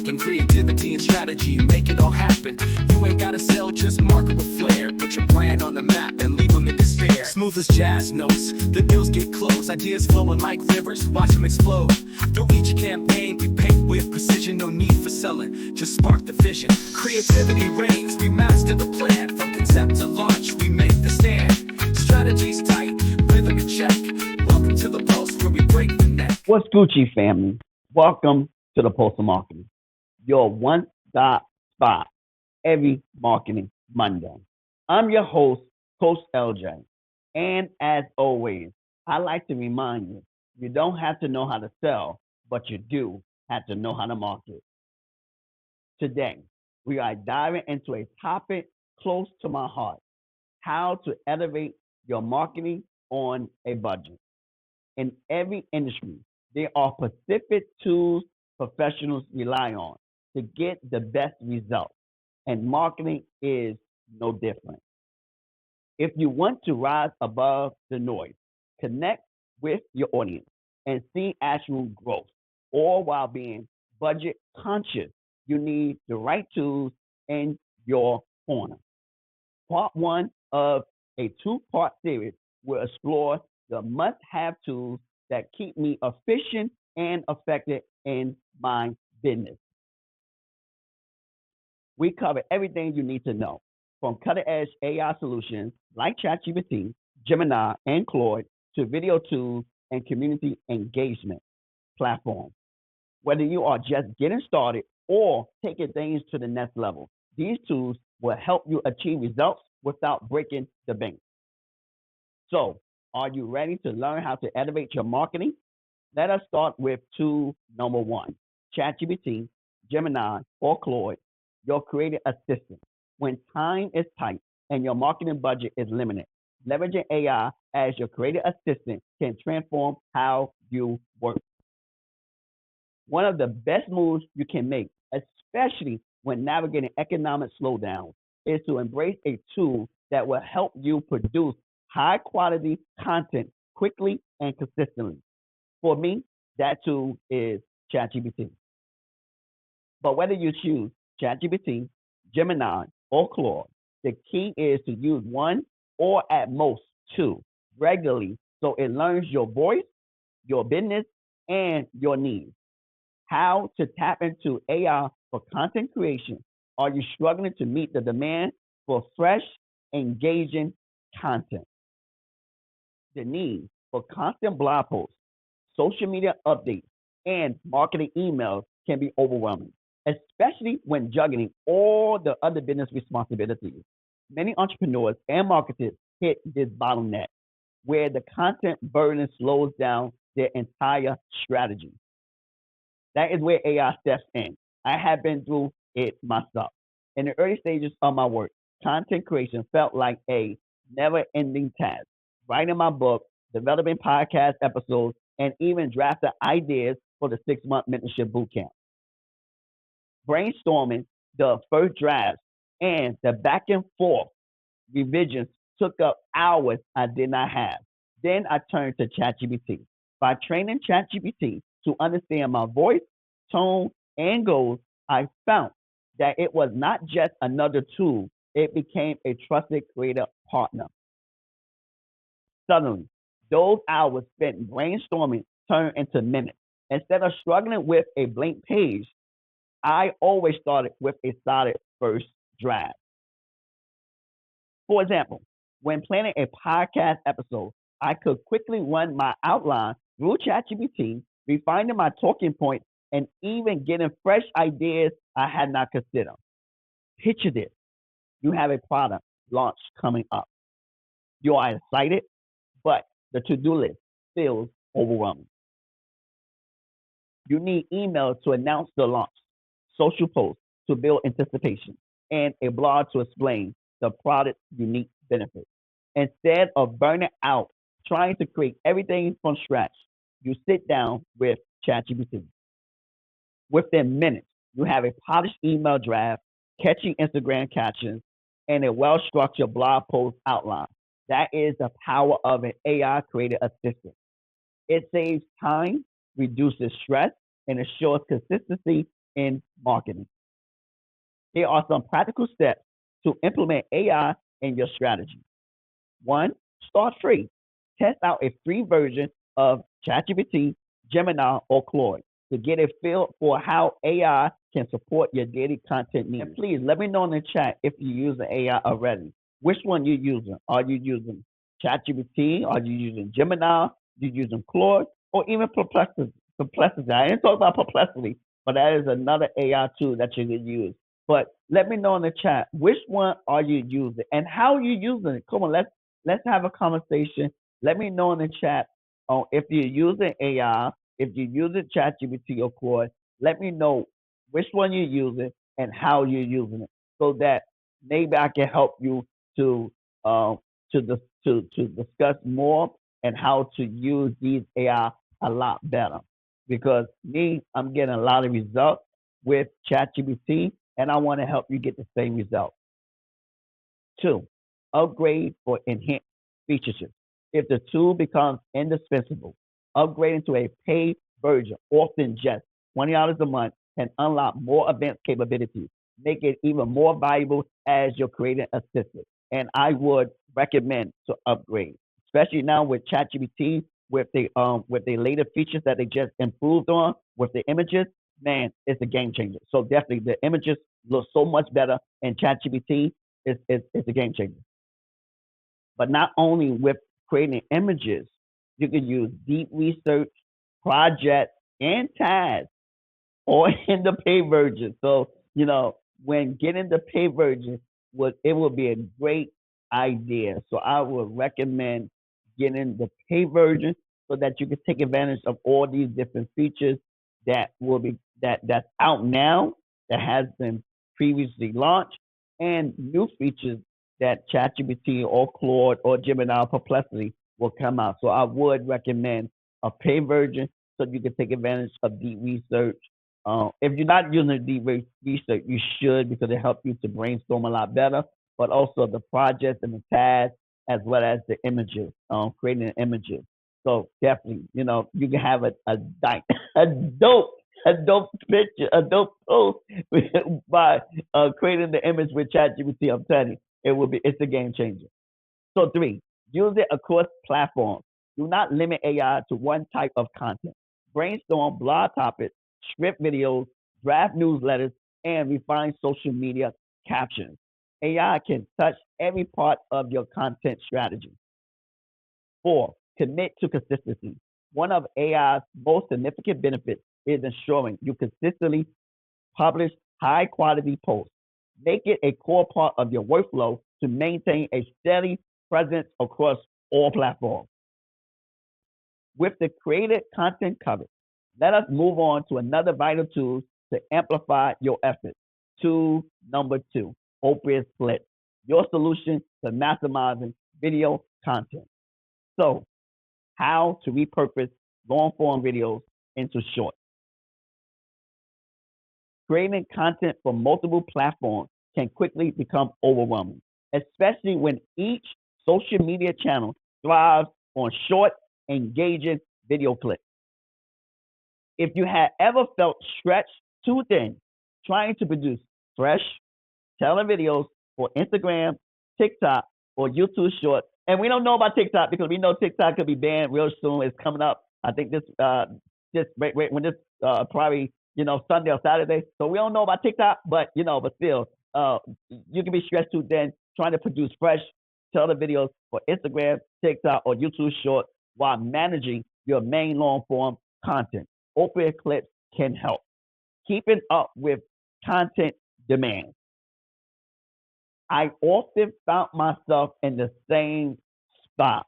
open. Creativity and strategy make it all happen. You ain't gotta sell, just market with flair. Put your plan on the map and leave them in despair. Smooth as jazz notes, the deals get close. Ideas flowing like rivers, watch them explode. Through each campaign we paint with precision. No need for selling, just spark the vision. Creativity reigns, we master the plan. From concept to launch, we make the stand. Strategies tight, rhythm in check. Welcome to the Pulse, where we break the neck. What's Gucci, family? Welcome to the Pulse of Marketing, your one-stop spot every Marketing Monday. I'm your host, Coach LJ, and as always, I like to remind you, you don't have to know how to sell, but you do have to know how to market. Today, we are diving into a topic close to my heart: how to elevate your marketing on a budget. In every industry, there are specific tools professionals rely on to get the best results, and marketing is no different. If you want to rise above the noise, connect with your audience, and see actual growth, all while being budget conscious, you need the right tools in your corner. Part one of a two-part series will explore the must-have tools that keep me efficient and effective in my business. We cover everything you need to know, from cutting-edge AI solutions like ChatGPT, Gemini, and Claude, to video tools and community engagement platforms. Whether you are just getting started or taking things to the next level, these tools will help you achieve results without breaking the bank. So, are you ready to learn how to elevate your marketing? Let us start with tool number one: ChatGPT, Gemini, or Claude, your creative assistant. When time is tight and your marketing budget is limited, leveraging AI as your creative assistant can transform how you work. One of the best moves you can make, especially when navigating economic slowdowns, is to embrace a tool that will help you produce high quality content quickly and consistently. For me, that tool is ChatGPT. But whether you choose ChatGPT, Gemini, or Claude, the key is to use one or at most two regularly so it learns your voice, your business, and your needs. How to tap into AI for content creation? Are you struggling to meet the demand for fresh, engaging content? The need for constant blog posts, social media updates, and marketing emails can be overwhelming, especially when juggling all the other business responsibilities. Many entrepreneurs and marketers hit this bottleneck where the content burden slows down their entire strategy. That is where AI steps in. I have been through it myself. In the early stages of my work, content creation felt like a never ending task. Writing my book, developing podcast episodes, and even drafting ideas for the 6-month mentorship bootcamp. Brainstorming the first drafts and the back and forth revisions took up hours I did not have. Then I turned to ChatGPT. By training ChatGPT to understand my voice, tone, and goals, I found that it was not just another tool, it became a trusted creative partner. Suddenly, those hours spent brainstorming turned into minutes. Instead of struggling with a blank page, I always started with a solid first draft. For example, when planning a podcast episode, I could quickly run my outline through ChatGPT, refining my talking points, and even getting fresh ideas I had not considered. Picture this: you have a product launch coming up. You are excited, but the to-do list feels overwhelming. You need emails to announce the launch, social posts to build anticipation, and a blog to explain the product's unique benefits. Instead of burning out trying to create everything from scratch, you sit down with ChatGPT. Within minutes, you have a polished email draft, catchy Instagram captions, and a well-structured blog post outline. That is the power of an AI created assistant. It saves time, reduces stress, and ensures consistency in marketing. Here are some practical steps to implement AI in your strategy. One, start free. Test out a free version of ChatGPT, Gemini, or Claude to get a feel for how AI can support your daily content needs. And please let me know in the chat if you're using AI already. Which one you're using? Are you using ChatGPT? Are you using Gemini? Are you using Claude? Or even Perplexity? I didn't talk about Perplexity, but that is another AI tool that you can use. But let me know in the chat, which one are you using and how you using it? Come on, let's have a conversation. Let me know in the chat if you're using AI, if you're using ChatGPT or Claude. Let me know which one you're using and how you're using it, so that maybe I can help you to discuss more and how to use these AI a lot better. Because I'm getting a lot of results with ChatGPT, and I want to help you get the same result. 2, upgrade or enhance features. If the tool becomes indispensable, upgrading to a paid version, often just $20 a month, can unlock more advanced capabilities, make it even more valuable as your creative assistant. And I would recommend to upgrade, especially now with ChatGPT, with the later features that they just improved on with the images. Man, it's a game changer. So definitely the images look so much better in ChatGPT. It's a game changer. But not only with creating images, you can use deep research, projects, and tasks, or in the paid version. So, when getting the paid version, it will be a great idea. So I would recommend getting the paid version so that you can take advantage of all these different features that's out now, that has been previously launched, and new features that ChatGPT or Claude or Gemini or Perplexity will come out. So I would recommend a paid version so you can take advantage of deep research. If you're not using deep research, you should, because it helps you to brainstorm a lot better. But also the projects and the tasks, as well as the images, creating images. So definitely, you can have a dope picture, a dope post by creating the image with ChatGPT. I'm telling you, it's a game changer. So 3, use it across platforms. Do not limit AI to one type of content. Brainstorm blog topics, script videos, draft newsletters, and refine social media captions. AI can touch every part of your content strategy. 4, commit to consistency. One of AI's most significant benefits is ensuring you consistently publish high quality posts. Make it a core part of your workflow to maintain a steady presence across all platforms. With the created content covered, let us move on to another vital tool to amplify your efforts. Tool number 2, Opus Clip, your solution to maximizing video content. So, how to repurpose long form videos into short. Creating content for multiple platforms can quickly become overwhelming, especially when each social media channel thrives on short, engaging video clips. If you had ever felt stretched too thin trying to produce fresh, telling videos for Instagram, TikTok, or YouTube Shorts, and we don't know about TikTok because we know TikTok could be banned real soon. It's coming up. I think when this probably Sunday or Saturday. So we don't know about TikTok, but still, you can be stressed too thin trying to produce fresh, tell the videos for Instagram, TikTok, or YouTube Shorts while managing your main long form content. Opus Clips can help. Keeping up with content demands. I often found myself in the same spot.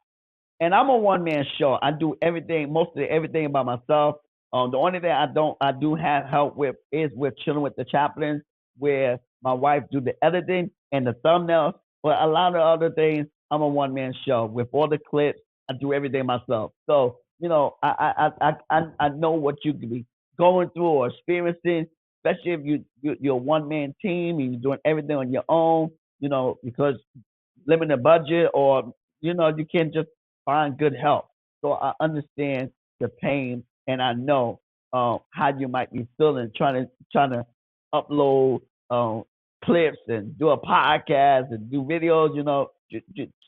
And I'm a one-man show. I do everything, mostly everything by myself. The only thing I do have help with is with chilling with the chaplains, where my wife do the editing and the thumbnails. But a lot of other things, I'm a one-man show. With all the clips, I do everything myself. So, I know what you could be going through or experiencing, especially if you're a one-man team and you're doing everything on your own, because limited budget, or, you can't just find good help. So I understand the pain, and I know how you might be feeling trying to upload clips and do a podcast and do videos,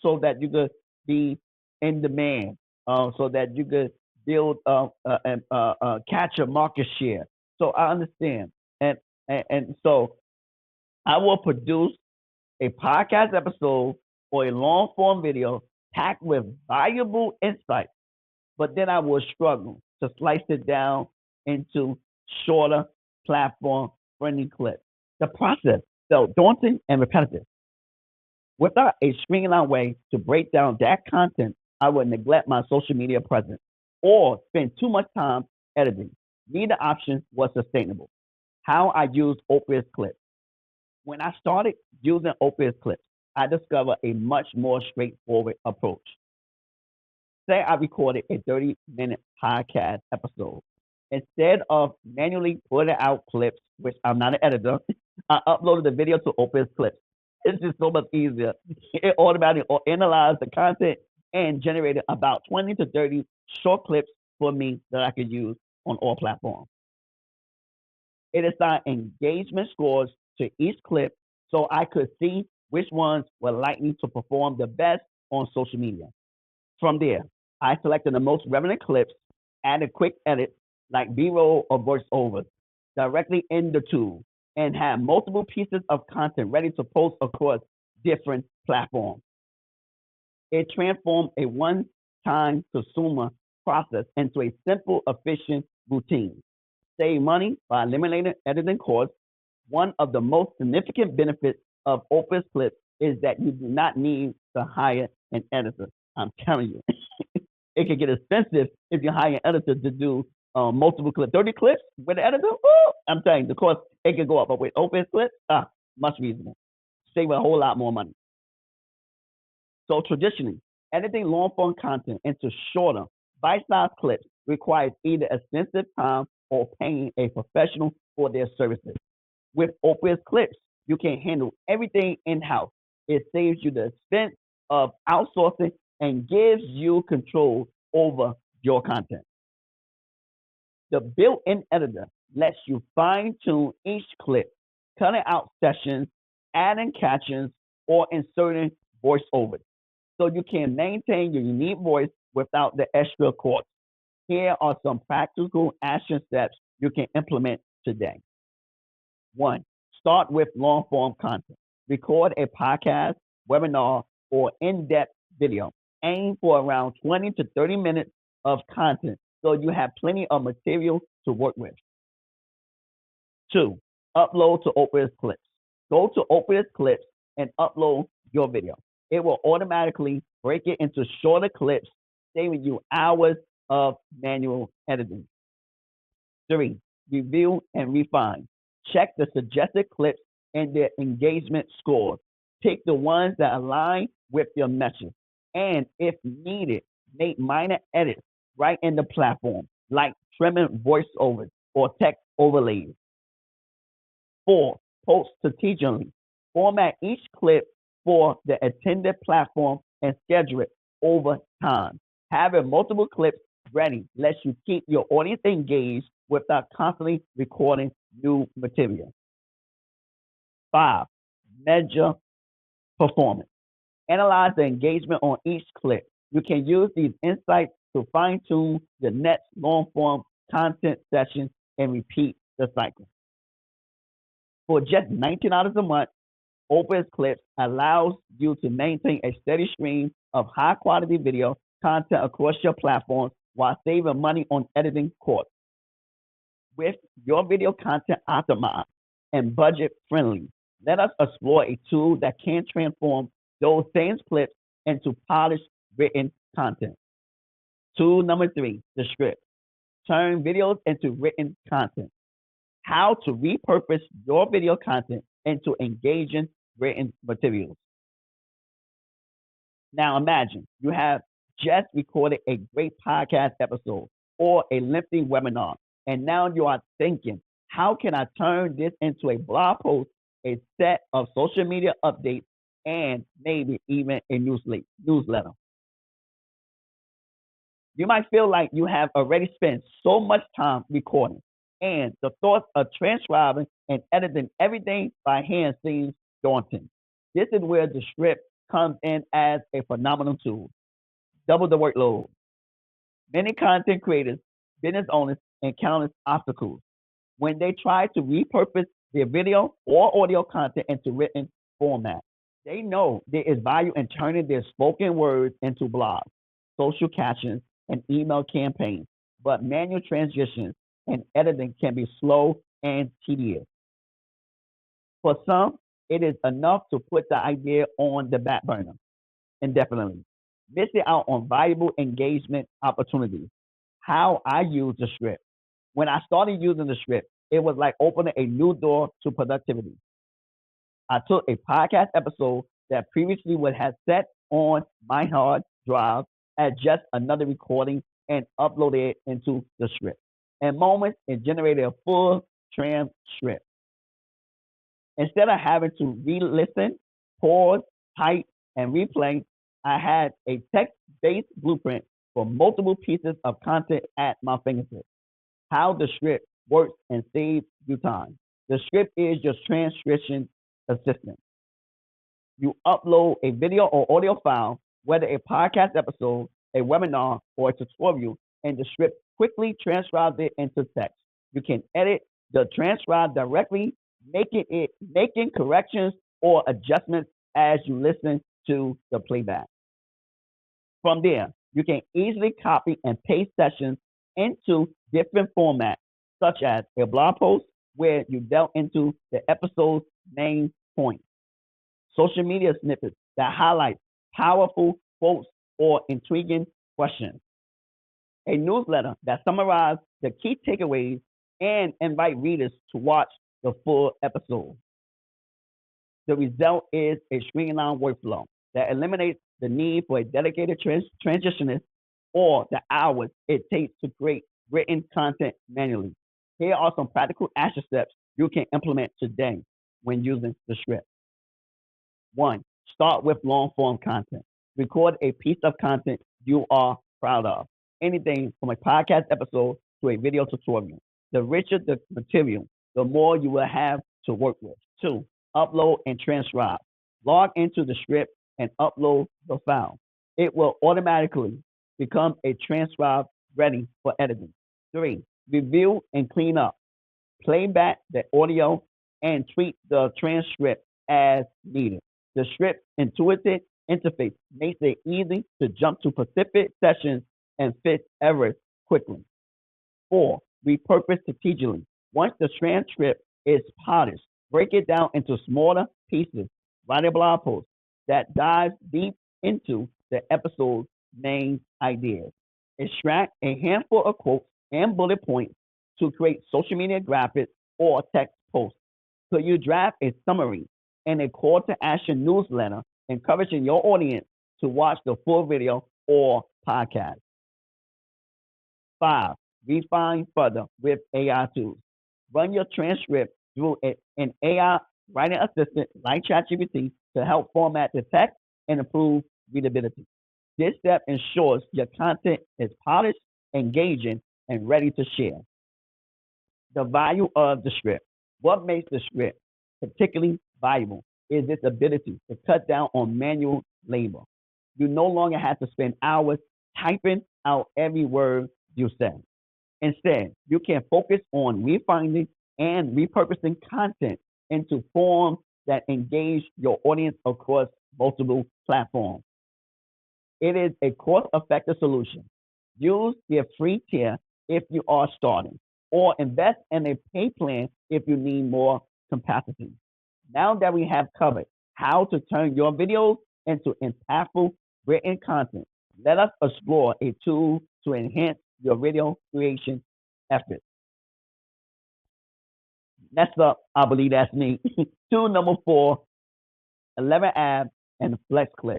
so that you could be in demand, so that you could build and catch a market share. So I understand, and so I will produce a podcast episode or a long form video packed with valuable insights, but then I will struggle to slice it down into shorter platform friendly clips. The process felt daunting and repetitive. Without a streamlined way to break down that content, I would neglect my social media presence or spend too much time editing. Neither option was sustainable. How I used Opus Clips. When I started using Opus Clips, I discovered a much more straightforward approach. Say I recorded a 30-minute podcast episode. Instead of manually putting out clips, which I'm not an editor, I uploaded the video to Opus Clips. It's just so much easier. It automatically analyzed the content and generated about 20 to 30 short clips for me that I could use on all platforms. It assigned engagement scores to each clip so I could see which ones were likely to perform the best on social media. From there, I selected the most relevant clips, added quick edits like B-roll or voiceovers directly in the tool, and had multiple pieces of content ready to post across different platforms. It transformed a one-time consumer process into a simple, efficient routine. Save money by eliminating editing costs. One of the most significant benefits of Opus Clips is that you do not need to hire an editor. I'm telling you, it can get expensive if you hire an editor to do multiple clips. 30 clips with an editor, I'm telling you, the cost, it can go up. But with Opus Clips, much reasonable. Save a whole lot more money. So traditionally, editing long-form content into shorter, bite-sized clips requires either extensive time or paying a professional for their services. With Opus Clips, you can handle everything in-house. It saves you the expense of outsourcing and gives you control over your content. The built-in editor lets you fine-tune each clip, cutting out sessions, adding captions, or inserting voiceovers, so you can maintain your unique voice without the extra cost. Here are some practical action steps you can implement today. 1. Start with long-form content. Record a podcast, webinar, or in-depth video. Aim for around 20 to 30 minutes of content so you have plenty of material to work with. 2. Upload to Opus Clips. Go to Opus Clips and upload your video. It will automatically break it into shorter clips, saving you hours of manual editing. 3. Review and refine. Check the suggested clips and their engagement scores. Pick the ones that align with your message. And if needed, make minor edits right in the platform, like trimming voiceovers or text overlays. 4. Post strategically. Format each clip for the intended platform and schedule it over time. Having multiple clips ready lets you keep your audience engaged without constantly recording new material. 5. Measure performance. Analyze the engagement on each clip. You can use these insights to fine-tune the next long-form content session and repeat the cycle. For just $19 a month, Opus Clips allows you to maintain a steady stream of high-quality video content across your platforms while saving money on editing costs. With your video content optimized and budget-friendly, let us explore a tool that can transform those same clips into polished written content. Tool number 3, Descript. Turn videos into written content. How to repurpose your video content into engaging written materials. Now imagine you have just recorded a great podcast episode or a lengthy webinar, and now you are thinking, how can I turn this into a blog post, a set of social media updates, and maybe even a newsletter? You might feel like you have already spent so much time recording, and the thought of transcribing and editing everything by hand seems daunting. This is where the script comes in as a phenomenal tool. Double the workload. Many content creators, business owners encounter obstacles when they try to repurpose their video or audio content into written format. They know there is value in turning their spoken words into blogs, social captions, and email campaigns, but manual transitions and editing can be slow and tedious. For some, it is enough to put the idea on the back burner indefinitely, missing out on valuable engagement opportunities. How I use the script. When I started using the script, it was like opening a new door to productivity. I took a podcast episode that previously would have sat on my hard drive as just another recording and uploaded it into the script. In moments, it generated a full transcript. Instead of having to re-listen, pause, type, and replay, I had a text-based blueprint for multiple pieces of content at my fingertips. How the script works and saves you time. The script is your transcription assistant. You upload a video or audio file, whether a podcast episode, a webinar, or a tutorial, and the script quickly transcribes it into text. You can edit the transcribe directly, making corrections or adjustments as you listen to the playback. From there, you can easily copy and paste sessions into different formats, such as a blog post where you delve into the episode's main points, social media snippets that highlight powerful quotes or intriguing questions, a newsletter that summarizes the key takeaways and invite readers to watch the full episode. The result is a streamlined workflow that eliminates the need for a dedicated transitionist or the hours it takes to create written content manually. Here are some practical action steps you can implement today when using the script. One, start with long form content. Record a piece of content you are proud of. Anything from a podcast episode to a video tutorial. The richer the material, the more you will have to work with. Two, upload and transcribe. Log into the script and upload the file. It will automatically become a transcribe ready for editing. Three, review and clean up. Play back the audio and tweak the transcript as needed. The script intuitive interface makes it easy to jump to specific sessions and fix errors quickly. Four, repurpose strategically. Once the transcript is polished, break it down into smaller pieces. Write a blog post that dives deep into the episode's main ideas. Extract a handful of quotes and bullet points to create social media graphics or text posts. So you draft a summary and a call to action newsletter encouraging your audience to watch the full video or podcast. Five, refine further with AI tools. Run your transcript through an AI writing assistant like ChatGPT to help format the text and improve readability. This step ensures your content is polished, engaging, and ready to share. The value of the script. What makes the script particularly valuable is its ability to cut down on manual labor. You no longer have to spend hours typing out every word you say. Instead, you can focus on refining and repurposing content into forms that engage your audience across multiple platforms. It is a cost-effective solution. Use their free tier if you are starting, or invest in a pay plan if you need more capacity. Now that we have covered how to turn your videos into impactful written content, let us explore a tool to enhance your video creation efforts. Next up, I believe that's me. Tool number 4, 11 Ab and FlexClip.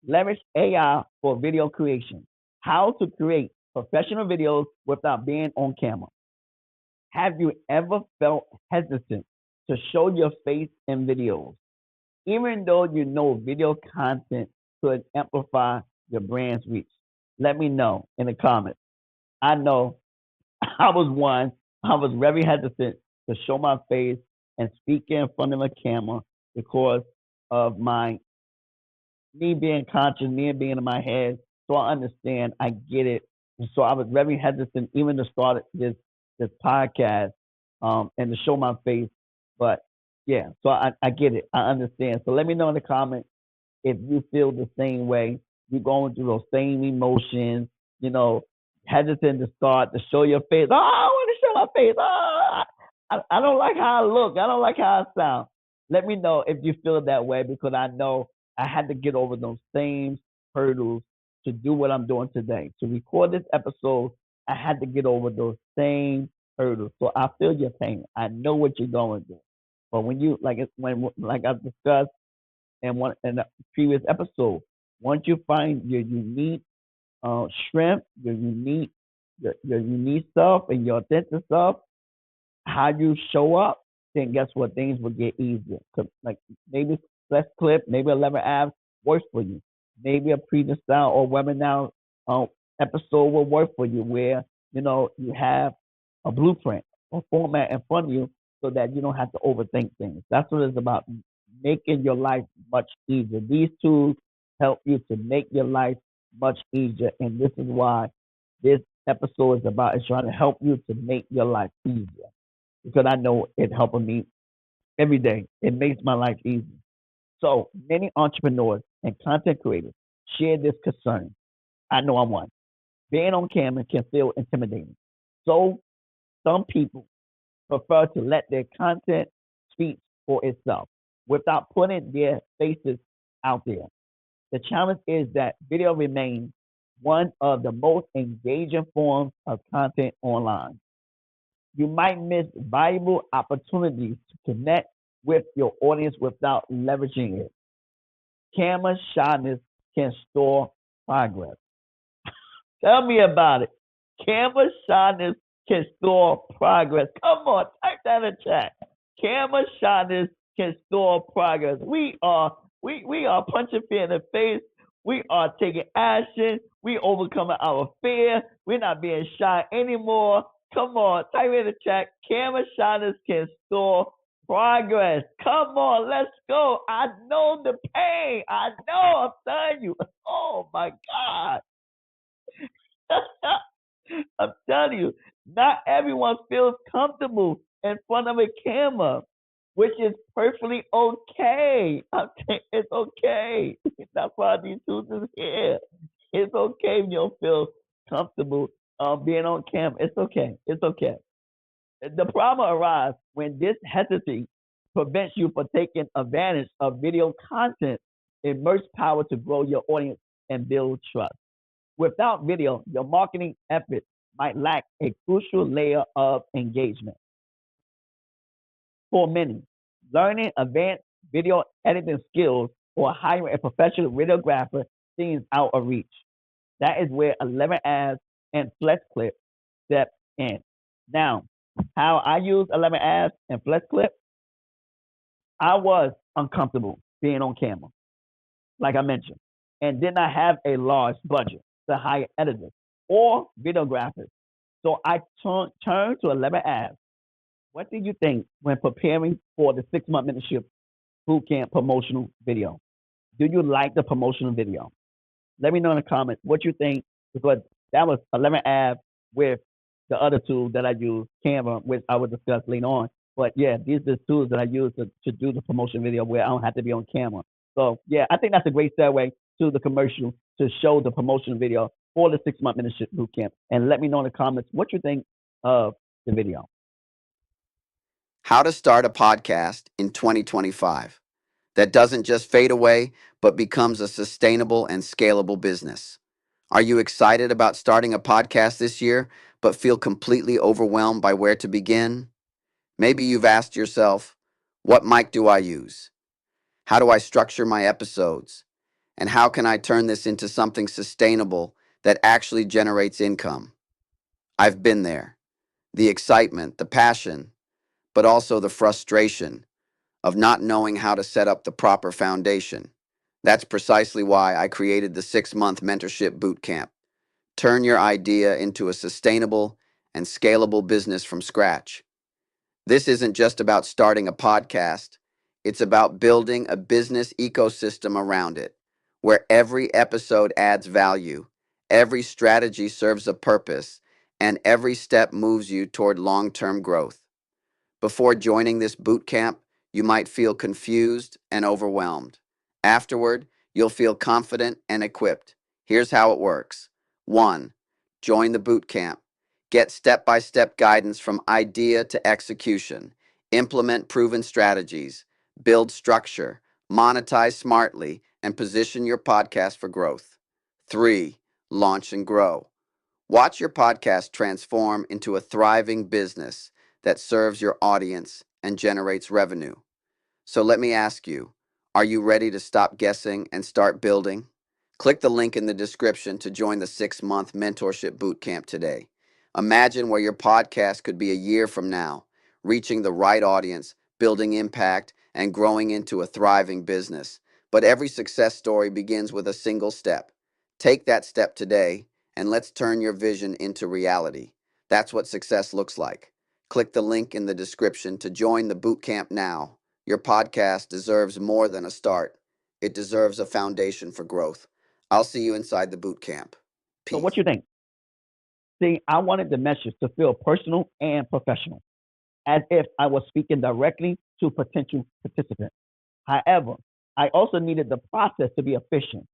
Leverage AI for video creation. How to create professional videos without being on camera. Have you ever felt hesitant to show your face in videos, even though you know video content could amplify your brand's reach? Let me know in the comments. I know I was one. I was very hesitant to show my face and speak in front of a camera because of my me being conscious, me being in my head. So I understand, I get it. And so I was very hesitant even to start this podcast and to show my face. But yeah, so I get it. I understand. So let me know in the comments if you feel the same way. You're going through those same emotions, you know, hesitant to start to show your face. Oh, I want to show my face. Oh, I don't like how I look. I don't like how I sound. Let me know if you feel that way because I know I had to get over those same hurdles to do what I'm doing today. To record this episode, I had to get over those same hurdles. So I feel your pain. I know what you're going through. But when you like I discussed in the previous episode, once you find your unique strength, your unique self and your authentic self, how you show up, then guess what? Things will get easier. Like maybe FlexClip, maybe 11 apps works for you. Maybe a previous style or webinar episode will work for you where, you have a blueprint or format in front of you so that you don't have to overthink things. That's what it's about, making your life much easier. These tools help you to make your life much easier. And this is why this episode is about, is trying to help you to make your life easier because I know it helping me every day. It makes my life easy. So many entrepreneurs and content creators share this concern. I know I'm one. Being on camera can feel intimidating. So some people prefer to let their content speak for itself without putting their faces out there. The challenge is that video remains one of the most engaging forms of content online. You might miss valuable opportunities to connect with your audience without leveraging it. Camera shyness can store progress. Tell me about it. Camera shyness can store progress. Come on, type that in chat. Camera shyness can store progress. We are punching fear in the face. We are taking action. We overcoming our fear. We're not being shy anymore. Come on, type in the chat. Camera shyness can store progress. Come on, let's go. I know the pain. I know. I'm telling you. Oh my God. I'm telling you, not everyone feels comfortable in front of a camera, which is perfectly okay. It's okay. That's why these tools is here. It's okay if you don't feel comfortable being on camera. It's okay. It's okay. The problem arises when this hesitancy prevents you from taking advantage of video content, immerse power to grow your audience and build trust. Without video, your marketing efforts might lack a crucial layer of engagement. For many, learning advanced video editing skills or hiring a professional videographer seems out of reach. That is where 11 ads and FlexClip step in. Now, how I use 11 ads and FlexClip, I was uncomfortable being on camera, like I mentioned, and did not have a large budget to hire editors or videographers. So I turned to 11 ads. What did you think when preparing for the 6-month mentorship bootcamp promotional video? Do you like the promotional video? Let me know in the comments what you think because that was 11 ads with the other tool that I use, Canva, which I will discuss later on. But yeah, these are the tools that I use to do the promotion video where I don't have to be on camera. So yeah, I think that's a great segue to the commercial to show the promotion video for the 6-month mentorship bootcamp. And let me know in the comments what you think of the video. How to start a podcast in 2025 that doesn't just fade away, but becomes a sustainable and scalable business. Are you excited about starting a podcast this year, but feel completely overwhelmed by where to begin? Maybe you've asked yourself, what mic do I use? How do I structure my episodes? And how can I turn this into something sustainable that actually generates income? I've been there. The excitement, the passion, but also the frustration of not knowing how to set up the proper foundation. That's precisely why I created the 6-month mentorship bootcamp. Turn your idea into a sustainable and scalable business from scratch. This isn't just about starting a podcast, it's about building a business ecosystem around it, where every episode adds value, every strategy serves a purpose, and every step moves you toward long term growth. Before joining this boot camp, you might feel confused and overwhelmed. Afterward, you'll feel confident and equipped. Here's how it works. 1. Join the boot camp. Get step by step guidance from idea to execution. Implement proven strategies. Build structure. Monetize smartly and position your podcast for growth. 3. Launch and grow. Watch your podcast transform into a thriving business that serves your audience and generates revenue. So let me ask you, are you ready to stop guessing and start building? Click the link in the description to join the 6-month mentorship bootcamp today. Imagine where your podcast could be a year from now, reaching the right audience, building impact, and growing into a thriving business. But every success story begins with a single step. Take that step today, and let's turn your vision into reality. That's what success looks like. Click the link in the description to join the bootcamp now. Your podcast deserves more than a start. It deserves a foundation for growth. I'll see you inside the boot camp. So Peace. what you think? See, I wanted the message to feel personal and professional, as if I was speaking directly to potential participants. However, I also needed the process to be efficient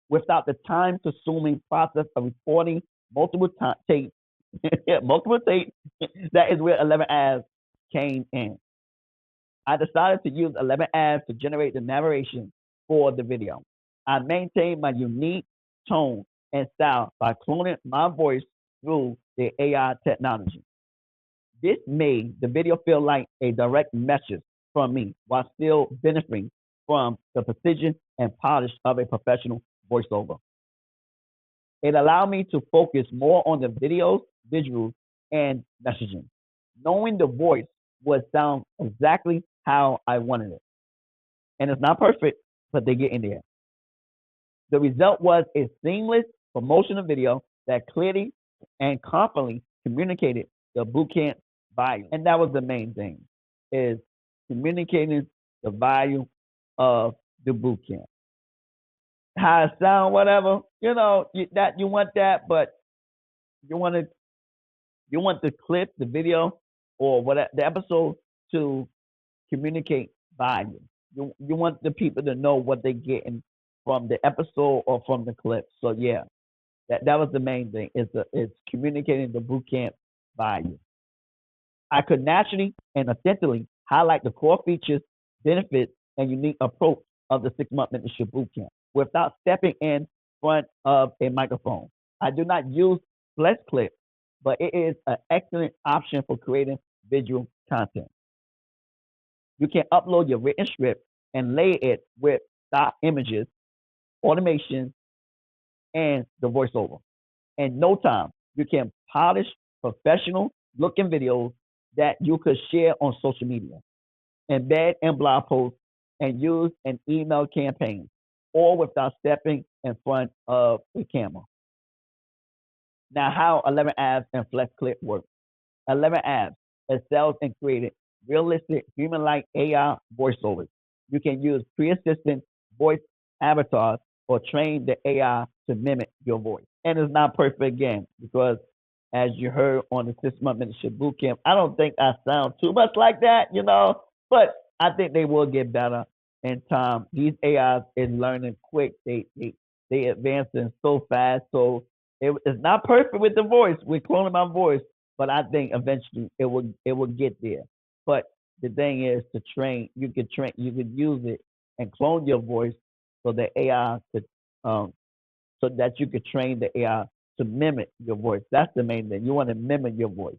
without the time-consuming process of recording multiple tapes. Multiple tapes. That is where 11 ads came in. I decided to use 11 ads to generate the narration for the video. I maintained my unique tone and style by cloning my voice through the AI technology. This made the video feel like a direct message from me while still benefiting from the precision and polish of a professional voiceover. It allowed me to focus more on the videos, visuals, and messaging, knowing the voice would sound exactly how I wanted it. And it's not perfect, but they get in there. The result was a seamless promotional video that clearly and confidently communicated the bootcamp value. And that was the main thing, is communicating the value of the bootcamp. How it sound, whatever, you want that, but you want to you want the clip, the video, or whatever the episode to communicate value. You want the people to know what they're getting from the episode or from the clip. So yeah, that was the main thing. It's communicating the bootcamp value. I could naturally and authentically highlight the core features, benefits, and unique approach of the 6-month mentorship bootcamp without stepping in front of a microphone. I do not use FlexClip, but it is an excellent option for creating visual content. You can upload your written script and lay it with stock images, automation, and the voiceover. In no time, you can polish professional looking videos that you could share on social media, embed in blog posts, and use in email campaigns, all without stepping in front of the camera. Now, how 11 Abs and FlexClip work. 11 Abs excels in creating realistic human-like AI voiceovers. You can use pre-existing voice avatars or train the AI to mimic your voice. And it's not perfect again, because as you heard on the 6-month mentorship bootcamp, I don't think I sound too much like that, but I think they will get better in time. These AIs is learning quick. They advancing so fast. So it's not perfect with the voice. We're cloning my voice, but I think eventually it will get there. But the thing is to train. You could use it and clone your voice so the AI could so that you could train the AI to mimic your voice. That's the main thing. You want to mimic your voice.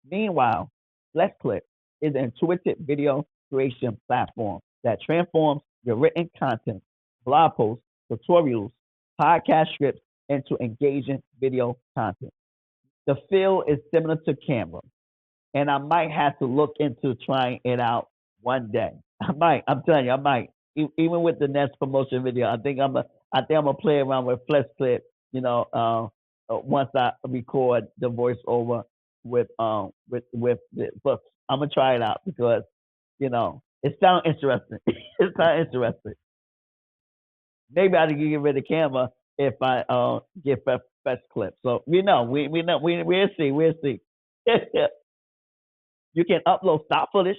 Meanwhile, FlexClip is an intuitive video creation platform that transforms your written content, blog posts, tutorials, podcast scripts into engaging video content. The feel is similar to Canva, and I might have to look into trying it out one day. I might. I'm telling you, I might. Even with the next promotion video, I think I'm gonna play around with FlexClip, once I record the voiceover with the books. I'm gonna try it out because it sounds interesting. It sounds interesting. Maybe I can get rid of the camera if I get FlexClip. So we'll see. You can upload stock footage,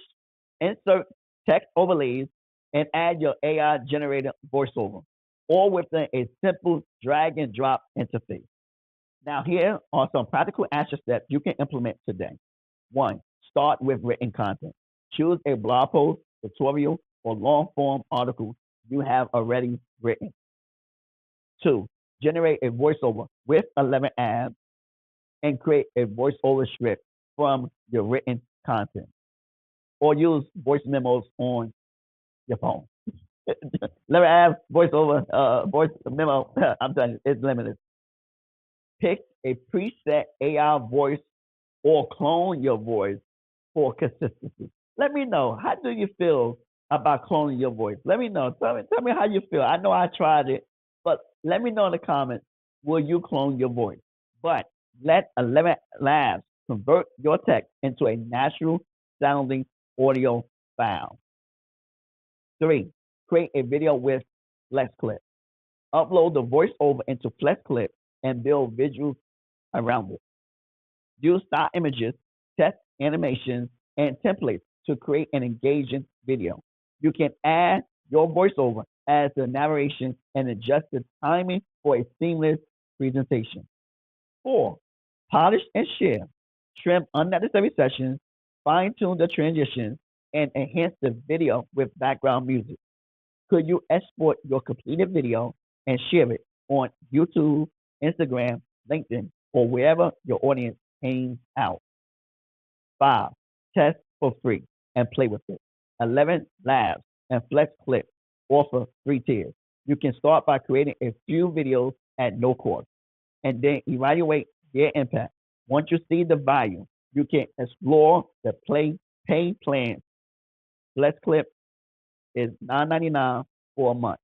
insert text overlays, and add your AI generated voiceover, all within a simple drag and drop interface. Now, here are some practical action steps you can implement today. One, start with written content. Choose a blog post, tutorial, or long form article you have already written. Two, generate a voiceover with 11 ads and create a voiceover script from your written content, or use voice memos on your phone. 11 ads, voiceover, voice memo. I'm telling you, it's limited. Pick a preset AI voice or clone your voice for consistency. Let me know, how do you feel about cloning your voice? Let me know. Tell me how you feel. I know I tried it, but let me know in the comments, will you clone your voice? But let 11 Labs convert your text into a natural sounding audio file. 3, create a video with FlexClip. Upload the voiceover into FlexClip and build visuals around it. Use stock images, text animations, and templates to create an engaging video. You can add your voiceover as the narration and adjust the timing for a seamless presentation. 4, polish and share. Trim unnecessary sessions, fine-tune the transitions, and enhance the video with background music. Could you export your completed video and share it on YouTube, Instagram, LinkedIn, or wherever your audience hangs out? 5, test for free and play with it. 11 Labs and FlexClip offer 3 tiers. You can start by creating a few videos at no cost and then evaluate their impact. Once you see the value, you can explore the pay plan. FlexClip is $9.99 for a month.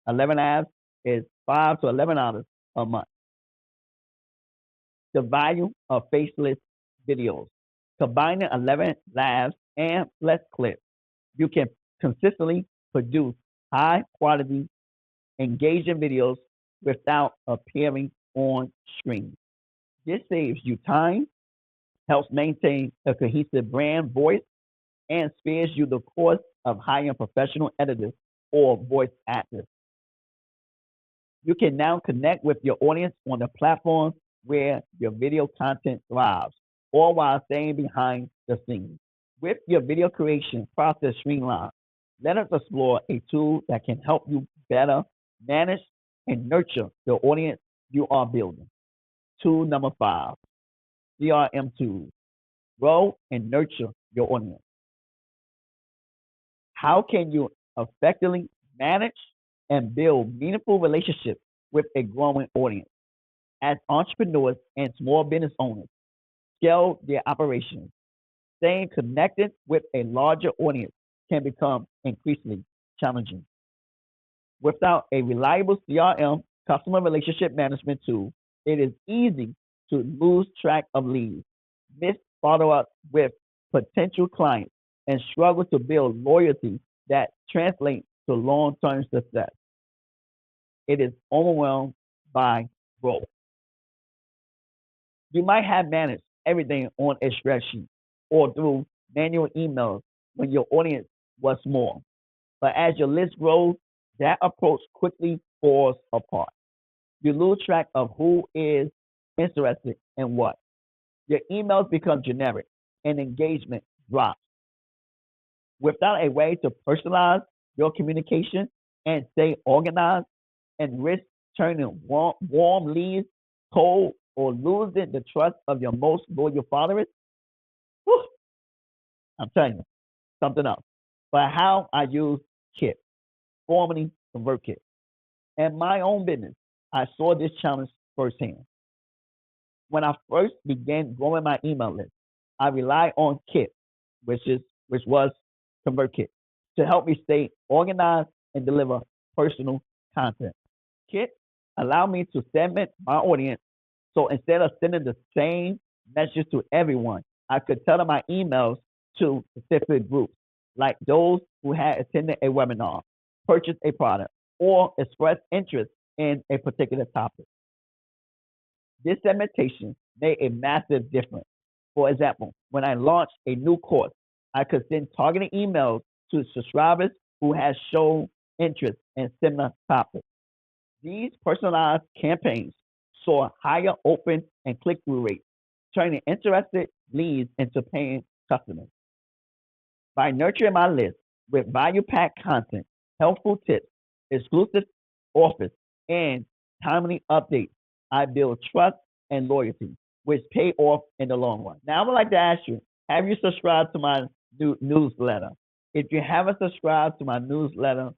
11 Labs is $5 to $11 a month. The value of faceless videos. Combining 11 Labs and FlexClip, you can consistently produce high quality, engaging videos without appearing on screen. This saves you time, helps maintain a cohesive brand voice, and spares you the cost of hiring professional editors or voice actors. You can now connect with your audience on the platform where your video content thrives, all while staying behind the scenes. With your video creation process streamlined, let us explore a tool that can help you better manage and nurture the audience you are building. Tool number 5, CRM Tools. Grow and nurture your audience. How can you effectively manage and build meaningful relationships with a growing audience? As entrepreneurs and small business owners scale their operations, staying connected with a larger audience can become increasingly challenging. Without a reliable CRM, customer relationship management tool, it is easy to lose track of leads, miss follow-up with potential clients, and struggle to build loyalty that translates to long-term success. It is overwhelmed by growth. You might have managed everything on a spreadsheet or through manual emails when your audience was small. But as your list grows, that approach quickly falls apart. You lose track of who is interested in what. Your emails become generic and engagement drops. Without a way to personalize your communication and stay organized, and risk turning warm leads cold or losing the trust of your most loyal followers, whew, I'm telling you, something else. But how I use Kit, formerly ConvertKit. In my own business, I saw this challenge firsthand. When I first began growing my email list, I relied on Kit, which was ConvertKit, to help me stay organized and deliver personal content. Kit allowed me to segment my audience So instead of sending the same message to everyone, I could tell my emails to specific groups, like those who had attended a webinar, purchased a product, or expressed interest in a particular topic. This segmentation made a massive difference. For example, when I launched a new course, I could send targeted emails to subscribers who had shown interest in similar topics. These personalized campaigns saw higher open and click-through rates, turning interested leads into paying customers. By nurturing my list with value-packed content, helpful tips, exclusive offers, and timely updates, I build trust and loyalty, which pay off in the long run. Now, I would like to ask you, have you subscribed to my newsletter? If you haven't subscribed to my newsletter,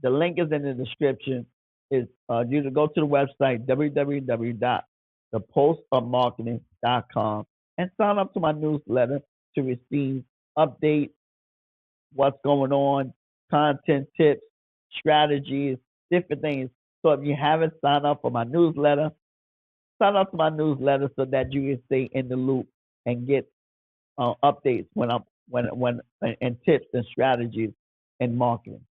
the link is in the description. You can go to the website, www.thepostofmarketing.com, and sign up to my newsletter to receive updates, what's going on, content tips, strategies, different things. So if you haven't signed up for my newsletter, sign up to my newsletter so that you can stay in the loop and get updates and tips and strategies in marketing.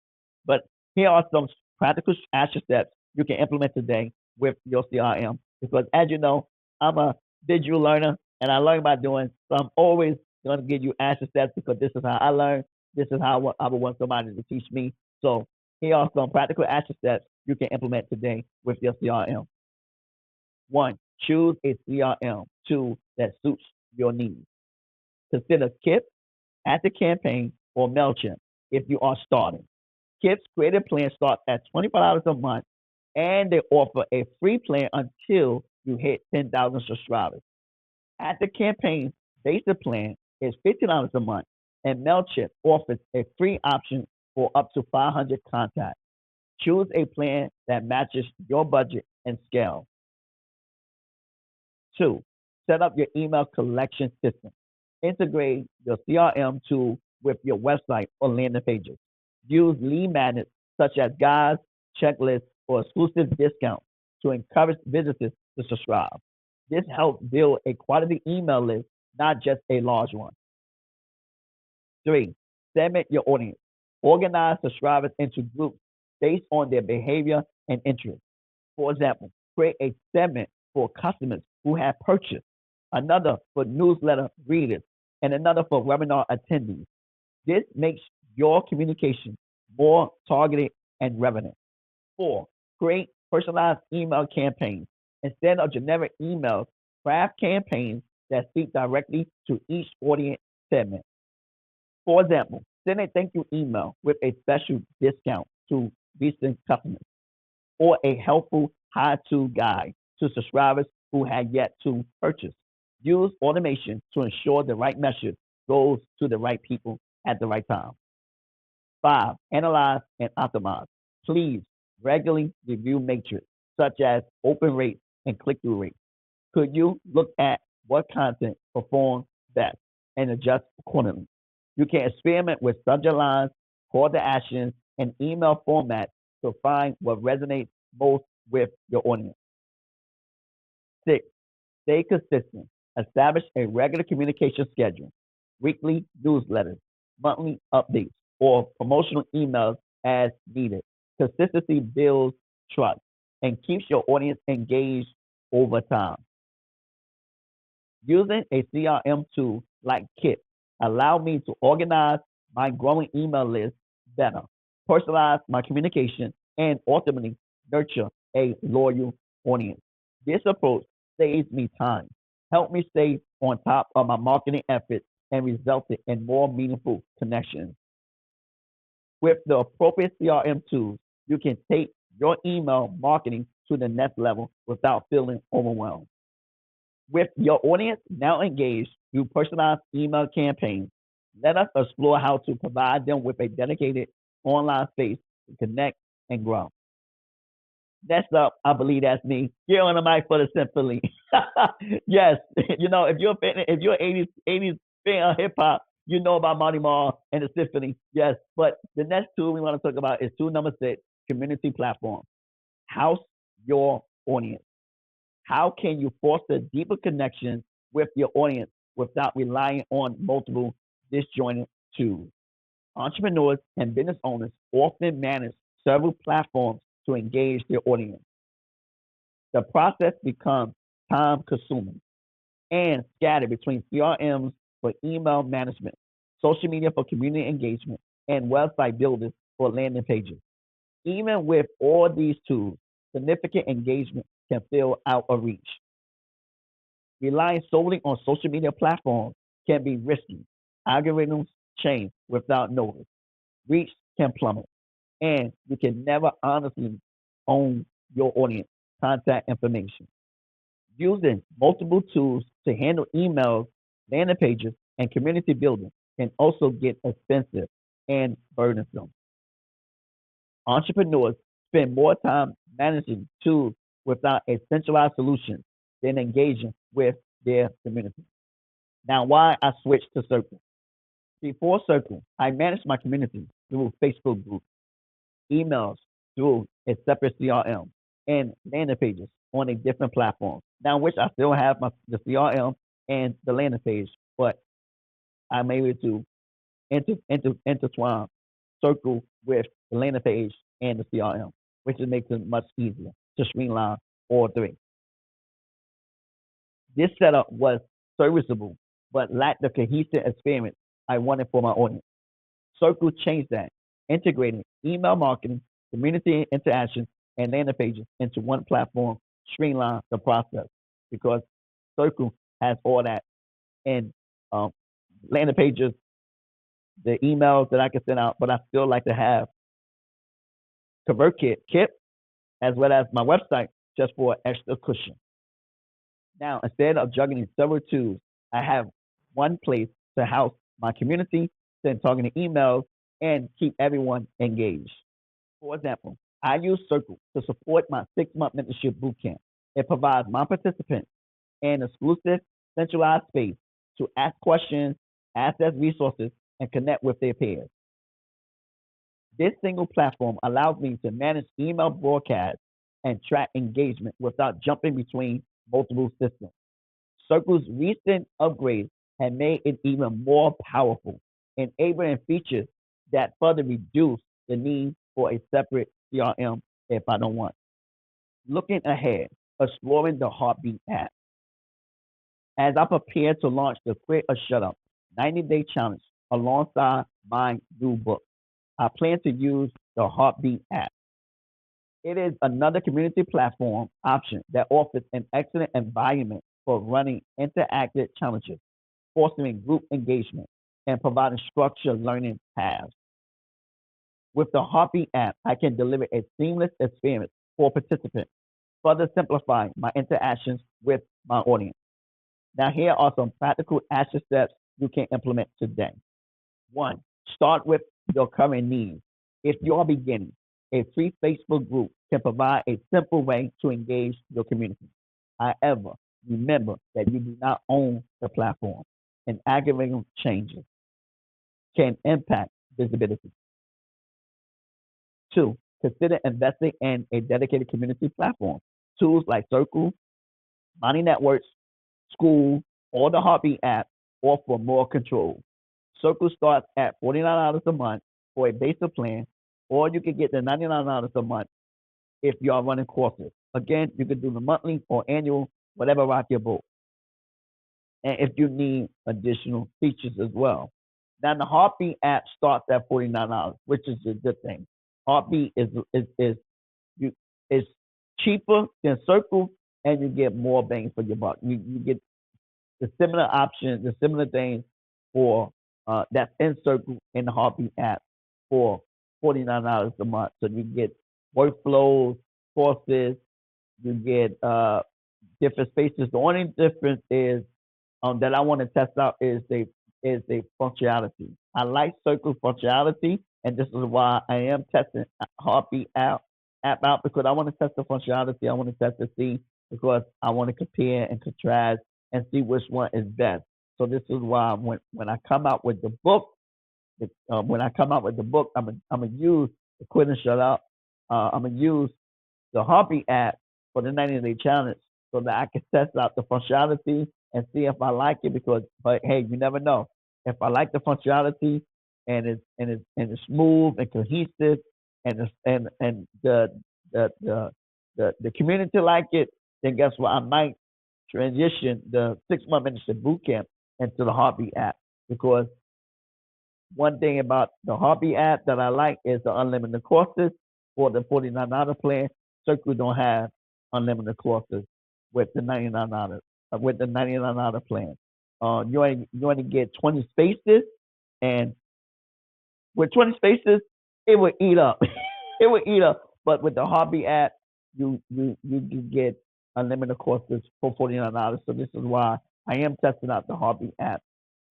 But here are some practical action steps you can implement today with your CRM. Because as you know, I'm a digital learner and I learn by doing. So I'm always going to give you action steps because this is how I learn. This is how I would want somebody to teach me. So here are some practical action steps you can implement today with your CRM. 1, choose a CRM tool that suits your needs. Consider Kip, ActiveCampaign, or MailChimp if you are starting. Kip's creative plan starts at $25 a month, and they offer a free plan until you hit 10,000 subscribers. ActiveCampaign's basic plan is $50 a month, and MailChimp offers a free option for up to 500 contacts. Choose a plan that matches your budget and scale. 2, set up your email collection system. Integrate your CRM tool with your website or landing pages. Use lead magnets such as guides, checklists, or exclusive discounts to encourage visitors to subscribe. This helps build a quality email list, not just a large one. 3, segment your audience. Organize subscribers into groups based on their behavior and interests. For example, create a segment for customers who have purchased, another for newsletter readers, and another for webinar attendees. This makes your communication more targeted and relevant. 4, create personalized email campaigns. Instead of generic emails, craft campaigns that speak directly to each audience segment. For example, send a thank you email with a special discount to recent customers, or a helpful how-to guide to subscribers who had yet to purchase. Use automation to ensure the right message goes to the right people at the right time. 5, analyze and optimize. Please regularly review metrics such as open rates and click-through rates. Could you look at what content performs best and adjust accordingly? You can experiment with subject lines, call to actions, and email formats to find what resonates most with your audience. 6, stay consistent. Establish a regular communication schedule, weekly newsletters, monthly updates, or promotional emails as needed. Consistency builds trust and keeps your audience engaged over time. Using a CRM tool like Kip allow me to organize my growing email list better, personalize my communication, and ultimately nurture a loyal audience. This approach saves me time, help me stay on top of my marketing efforts, and resulted in more meaningful connections. With the appropriate CRM tools, you can take your email marketing to the next level without feeling overwhelmed. With your audience now engaged through personalized email campaigns, let us explore how to provide them with a dedicated online space to connect and grow. Next up, I believe that's me. Get on the mic for the symphony. Yes, if you're a fan, if you're an 80s fan of hip hop, you know about Marty Marr and the symphony. Yes, but the next tool we want to talk about is tool number 6, community platform. House your audience. How can you foster deeper connections with your audience without relying on multiple disjointed tools? Entrepreneurs and business owners often manage several platforms to engage their audience. The process becomes time consuming and scattered between CRMs for email management, social media for community engagement, and website builders for landing pages. Even with all these tools, significant engagement can feel out of reach. Relying solely on social media platforms can be risky. Algorithms change without notice. Reach can plummet, and you can never honestly own your audience contact information. Using multiple tools to handle emails, landing pages, and community building can also get expensive and burdensome. Entrepreneurs spend more time managing tools without a centralized solution than engaging with their community. Now, why I switched to Circle. Before Circle, I managed my community through Facebook groups, emails through a separate CRM, and landing pages on a different platform. Now, which I still have the CRM and the landing page, but I'm able to intertwine Circle with the landing page and the CRM, which makes it much easier to streamline all three. This setup was serviceable, but lacked the cohesive experience I wanted for my audience. Circle changed that, integrating email marketing, community interaction, and landing pages into one platform, streamline the process because Circle has all that and um, landing pages, the emails that I can send out, but I still like to have ConvertKit as well as my website just for extra cushion. Now, instead of juggling several tools, I have one place to house my community, send targeted emails, and keep everyone engaged. For example, I use Circle to support my 6-month mentorship bootcamp. It provides my participants an exclusive, centralized space to ask questions, access resources, and connect with their peers. This single platform allows me to manage email broadcasts and track engagement without jumping between multiple systems. Circle's recent upgrades have made it even more powerful, enabling features that further reduce the need for a separate CRM if I don't want. Looking ahead, exploring the Heartbeat app. As I prepare to launch the Quit or Shut Up 90-day challenge alongside my new book, I plan to use the Heartbeat app. It is another community platform option that offers an excellent environment for running interactive challenges, fostering group engagement, and providing structured learning paths. With the Heartbeat app, I can deliver a seamless experience for participants, further simplifying my interactions with my audience. Now, here are some practical action steps you can implement today. One, start with your current needs. If you are beginning, a free Facebook group can provide a simple way to engage your community. However, remember that you do not own the platform, and algorithm changes can impact visibility. Two, consider investing in a dedicated community platform. Tools like Circle, Money Networks, School, or the Heartbeat app offer more control. Circle starts at $49 a month for a basic plan, or you can get the $99 a month if you are running courses. Again, you can do the monthly or annual, whatever rock your boat. And if you need additional features as well. Now, the Heartbeat app starts at $49, which is a good thing. Heartbeat you is cheaper than Circle, and you get more bang for your buck. You get the similar options, the similar things for that's in Circle in the Heartbeat app for $49 a month. So you get workflows, courses, you get different spaces. The only difference is that I want to test out is the functionality. I like Circle functionality, and this is why I am testing Heartbeat app out because I want to test the functionality. I want to test to see because I want to compare and contrast and see which one is best. So this is why when I come out with the book, I'm gonna use the Quit and Shut Up. I'm gonna use the Heartbeat app for the 90-day challenge, so that I can test out the functionality and see if I like it. But hey, you never know. If I like the functionality and it's smooth and cohesive, and the community like it, then guess what? I might transition the 6 month membership boot camp into the Heartbeat app, because one thing about the Heartbeat app that I like is the unlimited courses for the $49 plan. Circle don't have unlimited courses with the $99 plan. You only get 20 spaces, and with 20 spaces, it would eat up. It would eat up. But with the Hobby app, you can get unlimited courses for $49. So this is why I am testing out the Hobby app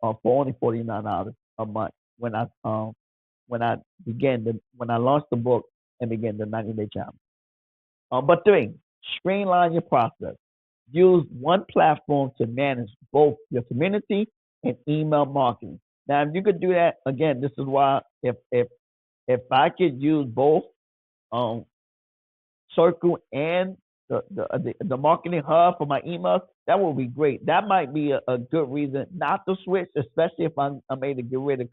for only $49 a month when I launched the book and began the 90-day challenge. But 3, streamline your process. Use one platform to manage both your community and email marketing. Now, if you could do that, again, this is why if I could use both Circle and the marketing hub for my emails, that would be great. That might be a good reason not to switch, especially if I'm able to get rid of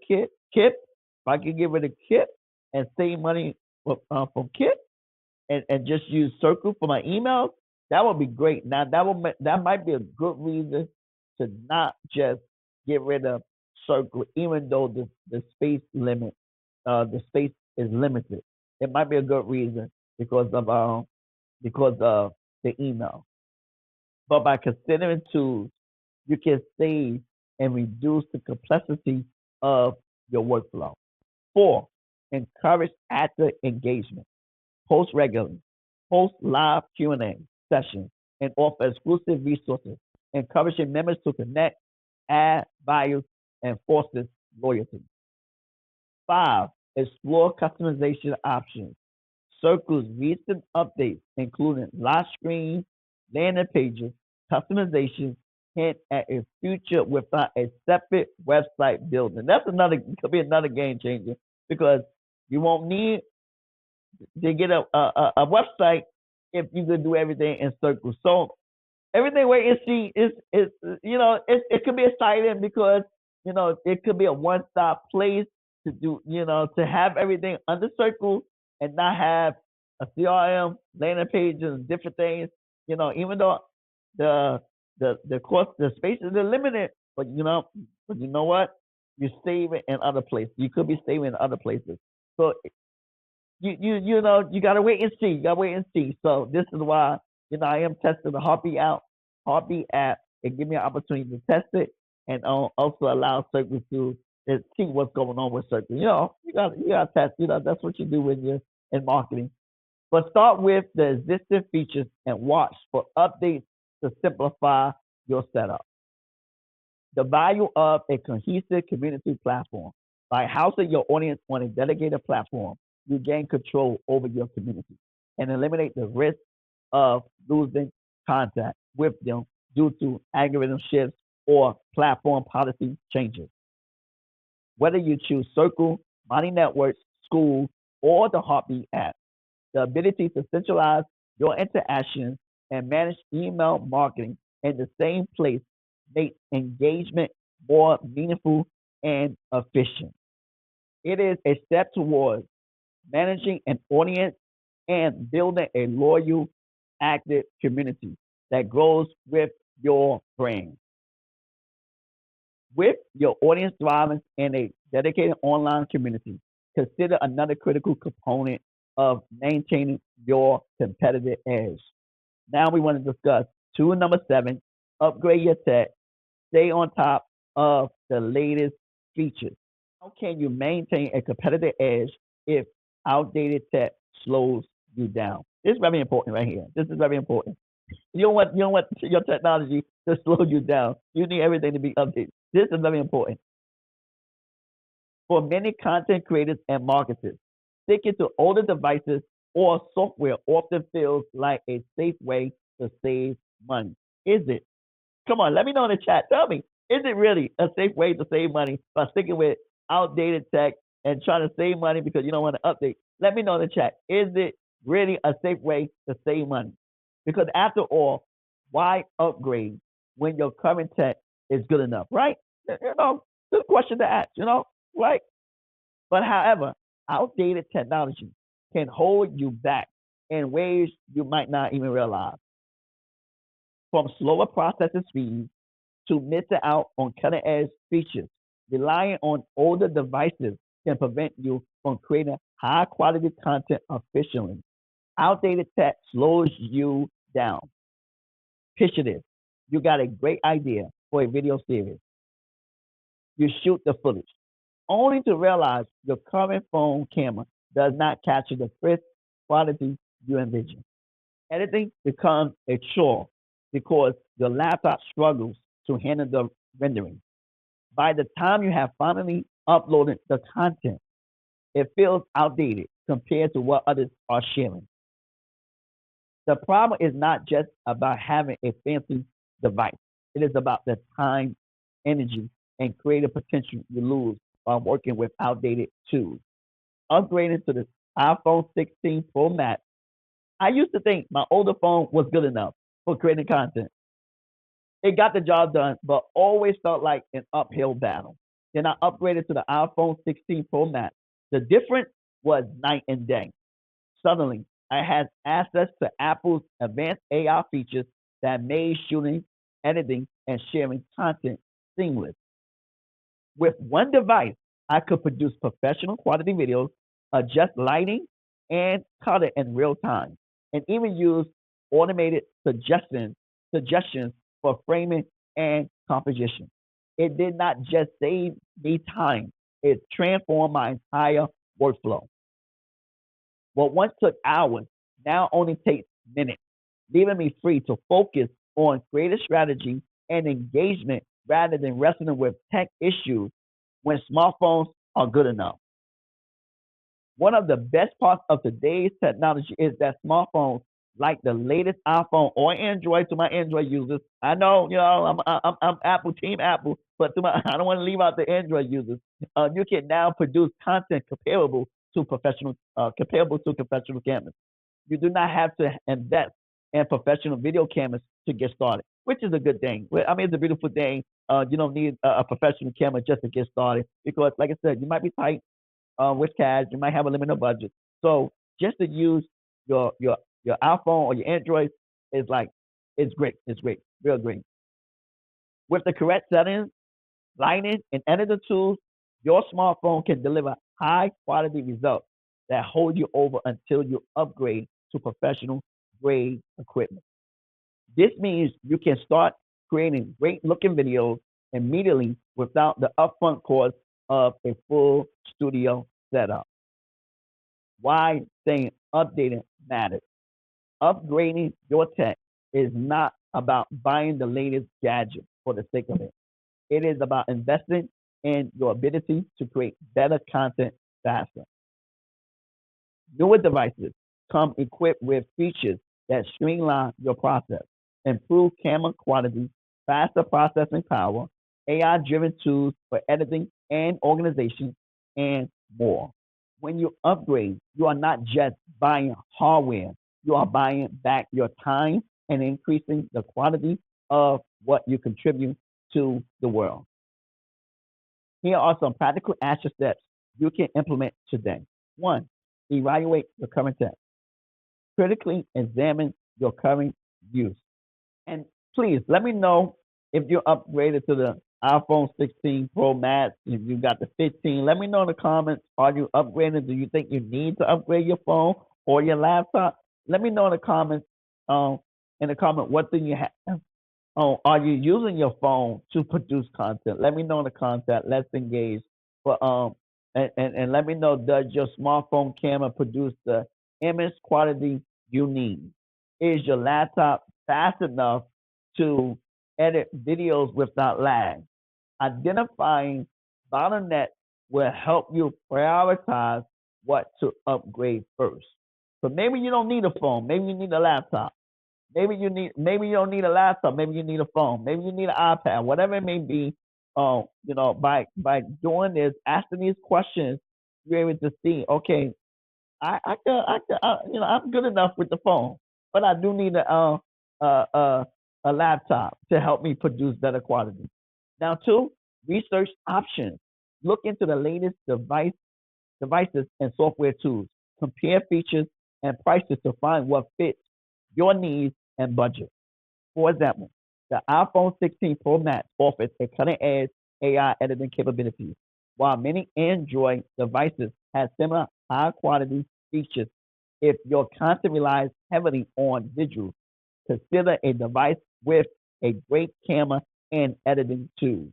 Kip. If I could get rid of Kip and save money from Kip and just use Circle for my emails, that would be great. Now that might be a good reason to not just get rid of Circle, even though the space is limited. It might be a good reason because of the email. But by considering tools, you can save and reduce the complexity of your workflow. 4, encourage active engagement. Post regularly. Host live Q&A sessions and offer exclusive resources, encouraging members to connect, add value, and fosters loyalty. 5, explore customization options. Circle's recent updates, including live screens, landing pages, customizations, hint at a future without a separate website building. Could be another game changer, because you won't need to get a website if you could do everything in Circle. So everything wait and see is it could be exciting, because it could be a one-stop place to do to have everything under Circle and not have a CRM landing pages and different things. Even though the cost, the spaces are limited, but you know what? You save it in other places. You could be saving in other places. So you gotta wait and see. You gotta wait and see. So this is why I am testing the Heartbeat app. It gives me an opportunity to test it, and also allow Circle to see what's going on with Circle. You gotta test. That's what you do when you're in marketing. But start with the existing features and watch for updates to simplify your setup. The value of a cohesive community platform. By housing your audience on a dedicated platform, you gain control over your community and eliminate the risk of losing contact with them due to algorithm shifts or platform policy changes. Whether you choose Circle, Money Networks, School, or the Heartbeat app, the ability to centralize your interactions and manage email marketing in the same place makes engagement more meaningful and efficient. It is a step towards managing an audience and building a loyal, active community that grows with your brand. With your audience thriving in a dedicated online community, consider another critical component of maintaining your competitive edge. Now we want to discuss tool number 7, upgrade your tech, stay on top of the latest features. How can you maintain a competitive edge if outdated tech slows you down? This is very important right here. This is very important. You don't want your technology to slow you down. You need everything to be updated. This is very important. For many content creators and marketers, sticking to older devices or software often feels like a safe way to save money. Is it? Come on, let me know in the chat. Tell me, is it really a safe way to save money by sticking with outdated tech and trying to save money because you don't want to update? Let me know in the chat. Is it really a safe way to save money? Because after all, why upgrade when your current tech is good enough, right? Good question to ask, right? But however, outdated technology can hold you back in ways you might not even realize. From slower processing speeds to missing out on cutting edge features, relying on older devices can prevent you from creating high quality content efficiently. Outdated tech slows you down. Picture this. You got a great idea for a video series. You shoot the footage, only to realize your current phone camera does not capture the crisp quality you envision. Editing becomes a chore because your laptop struggles to handle the rendering. By the time you have finally uploaded the content, it feels outdated compared to what others are sharing. The problem is not just about having a fancy device. It is about the time, energy, and creative potential you lose while working with outdated tools. Upgrading to the iPhone 16 Pro Max, I used to think my older phone was good enough for creating content. It got the job done, but always felt like an uphill battle. Then I upgraded to the iPhone 16 Pro Max. The difference was night and day. Suddenly, I had access to Apple's advanced AI features that made shooting, editing, and sharing content seamless. With one device, I could produce professional quality videos, adjust lighting, and color in real time, and even use automated suggestions for framing and composition. It did not just save me time, it transformed my entire workflow. What once took hours now only takes minutes, leaving me free to focus on creative strategy and engagement rather than wrestling with tech issues when smartphones are good enough. One of the best parts of today's technology is that smartphones, like the latest iPhone or Android, to my Android users, I know, I'm Apple, Team Apple, but I don't want to leave out the Android users. You can now produce content comparable to professional cameras. You do not have to invest in professional video cameras to get started, which is a good thing. I mean, it's a beautiful thing. You don't need a professional camera just to get started because, like I said, you might be tight with cash. You might have a limited budget. So just to use your iPhone or your Android is like it's great. It's great, real great. With the correct settings, lighting, and editor tools, your smartphone can deliver high quality results that hold you over until you upgrade to professional grade equipment. This means you can start creating great looking videos immediately without the upfront cost of a full studio setup. Why staying updated matters. Upgrading your tech is not about buying the latest gadget for the sake of it. It is about investing in your ability to create better content faster. Newer devices come equipped with features that streamline your process, improve camera quality, faster processing power, AI driven tools for editing and organization, and more. When you upgrade, you are not just buying hardware, you are buying back your time and increasing the quality of what you contribute to the world. Here are some practical action steps you can implement today. One, evaluate your current tech. Critically examine your current use. And please let me know if you're upgraded to the iPhone 16 Pro Max, if you got the 15. Let me know in the comments. Are you upgraded? Do you think you need to upgrade your phone or your laptop? Let me know in the comments. What do you have? Oh, are you using your phone to produce content? Let me know in the content. Let's engage. But and let me know, does your smartphone camera produce the image quality you need? Is your laptop fast enough to edit videos without lag? Identifying bottlenecks will help you prioritize what to upgrade first. So maybe you don't need a phone. Maybe you need a laptop. Maybe you don't need a laptop, maybe you need a phone, maybe you need an iPad, whatever it may be. By doing this, asking these questions, you're able to see, okay, I'm good enough with the phone. but I do need a laptop to help me produce better quality. Now, two, research options. Look into the latest devices and software tools. Compare features and prices to find what fits your needs and budget. For example, the iPhone 16 Pro Max offers a cutting-edge AI editing capabilities, while many Android devices have similar high-quality features. If your content relies heavily on visuals, consider a device with a great camera and editing tools.